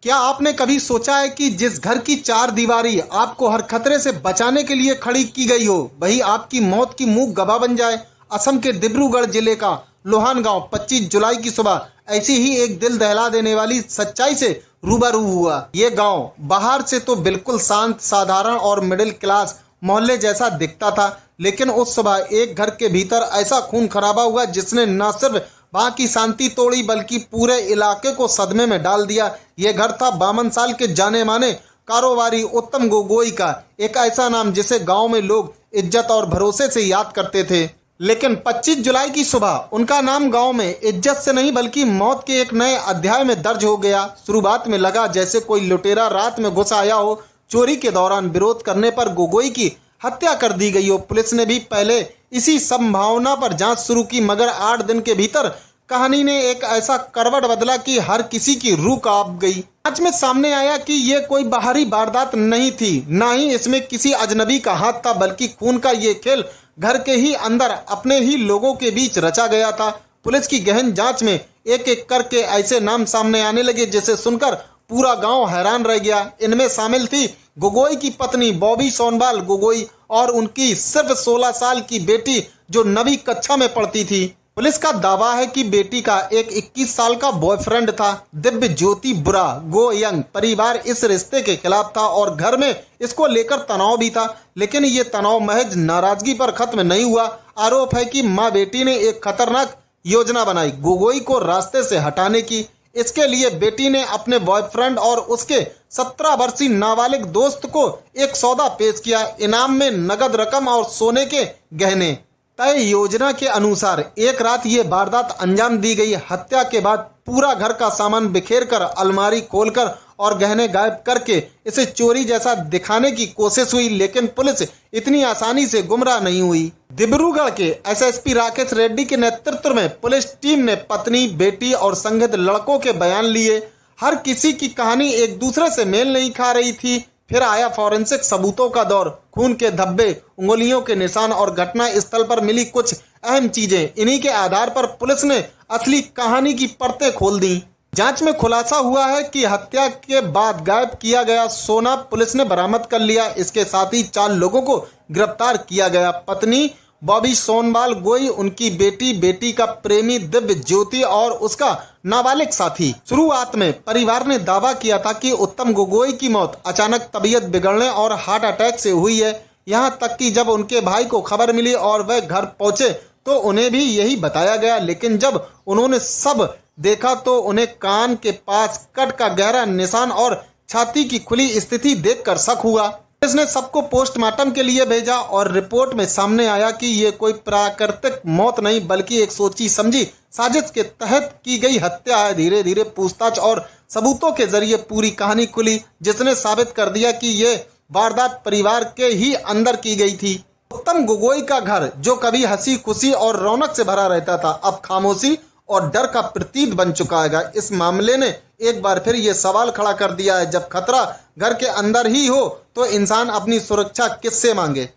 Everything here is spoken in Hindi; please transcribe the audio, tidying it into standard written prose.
क्या आपने कभी सोचा है कि जिस घर की चार दीवारी आपको हर खतरे से बचाने के लिए खड़ी की गई हो, वही आपकी मौत की मुंह गवाह बन जाए। असम के डिब्रूगढ़ जिले का लोहान गांव 25 जुलाई की सुबह ऐसी ही एक दिल दहला देने वाली सच्चाई से रूबरू हुआ। ये गांव बाहर से तो बिल्कुल शांत, साधारण और मिडिल क्लास मोहल्ले जैसा दिखता था, लेकिन उस सुबह एक घर के भीतर ऐसा खून खराबा हुआ जिसने न सिर्फ वहां की शांति तोड़ी बल्कि पूरे इलाके को सदमे में डाल दिया। ये घर था 52 साल के जाने माने कारोबारी उत्तम गोगोई का, एक ऐसा नाम जिसे गांव में लोग इज्जत और भरोसे से याद करते थे। लेकिन 25 जुलाई की सुबह उनका नाम गांव में इज्जत से नहीं बल्कि मौत के एक नए अध्याय में दर्ज हो गया। शुरुआत में लगा जैसे कोई लुटेरा रात में घुस आया हो, चोरी के दौरान विरोध करने पर गोगोई की हत्या कर दी गई हो। पुलिस ने भी पहले इसी संभावना पर जांच शुरू की, मगर 8 दिन के भीतर कहानी ने एक ऐसा करवट बदला कि हर किसी की रूह कांप गई। जांच में सामने आया कि ये कोई बाहरी वारदात नहीं थी, ना ही इसमें किसी अजनबी का हाथ था, बल्कि खून का ये खेल घर के ही अंदर अपने ही लोगों के बीच रचा गया था। पुलिस की गहन जांच में एक एक करके ऐसे नाम सामने आने लगे जिसे सुनकर पूरा गांव हैरान रह गया। इनमें शामिल थी गोगोई की पत्नी बॉबी सोनवाल गोगोई और उनकी सिर्फ 16 साल की बेटी जो 9वीं कक्षा में पढ़ती थी। पुलिस का दावा है कि बेटी का एक 21 साल का बॉयफ्रेंड था। दिव्य ज्योति बुरा गोयंग परिवार इस रिश्ते के खिलाफ था और घर में इसको लेकर तनाव भी था, लेकिन ये तनाव महज नाराजगी पर खत्म नहीं हुआ। आरोप है कि माँ बेटी ने एक खतरनाक योजना बनाई गोगोई को रास्ते से हटाने की। इसके लिए बेटी ने अपने बॉयफ्रेंड और उसके 17 वर्षीय नाबालिग दोस्त को एक सौदा पेश किया। इनाम में नगद रकम और सोने के गहने। तय योजना के अनुसार एक रात ये वारदात अंजाम दी गई। हत्या के बाद पूरा घर का सामान बिखेर कर, अलमारी खोलकर और गहने गायब करके इसे चोरी जैसा दिखाने की कोशिश हुई, लेकिन पुलिस इतनी आसानी से गुमराह नहीं हुई। डिब्रूगढ़ के एसएसपी राकेश रेड्डी के नेतृत्व में पुलिस टीम ने पत्नी, बेटी और संदिग्ध लड़कों के बयान लिए। हर किसी की कहानी एक दूसरे से मेल नहीं खा रही थी। फिर आया फॉरेंसिक सबूतों का दौर। खून के धब्बे, उंगलियों के निशान और घटना स्थल पर मिली कुछ अहम चीजें। इन्हीं के आधार पर पुलिस ने असली कहानी की परतें खोल दी। जांच में खुलासा हुआ है कि हत्या के बाद गायब किया गया सोना पुलिस ने बरामद कर लिया। इसके साथ ही 4 लोगों को गिरफ्तार किया गया। पत्नी बॉबी सोनवाल गोई, उनकी बेटी का प्रेमी दिव्य ज्योति और उसका नाबालिग साथी। शुरुआत में परिवार ने दावा किया था कि उत्तम गोगोई की मौत अचानक तबीयत बिगड़ने और हार्ट अटैक से हुई है। यहां तक कि जब उनके भाई को खबर मिली और वह घर पहुंचे तो उन्हें भी यही बताया गया, लेकिन जब उन्होंने सब देखा तो उन्हें कान के पास कट का गहरा निशान और छाती की खुली स्थिति देखकर शक हुआ। पुलिस ने सबको पोस्टमार्टम के लिए भेजा और रिपोर्ट में सामने आया कि ये कोई प्राकृतिक मौत नहीं बल्कि एक सोची समझी साजिश के तहत की गई हत्या है। धीरे धीरे पूछताछ और सबूतों के जरिए पूरी कहानी खुली, जिसने साबित कर दिया कि ये वारदात परिवार के ही अंदर की गई थी। उत्तम गोगोई का घर जो कभी हंसी खुशी और रौनक से भरा रहता था, अब खामोशी और डर का प्रतीक बन चुका है। इस मामले ने एक बार फिर ये सवाल खड़ा कर दिया है, जब खतरा घर के अंदर ही हो तो इंसान अपनी सुरक्षा किससे मांगे।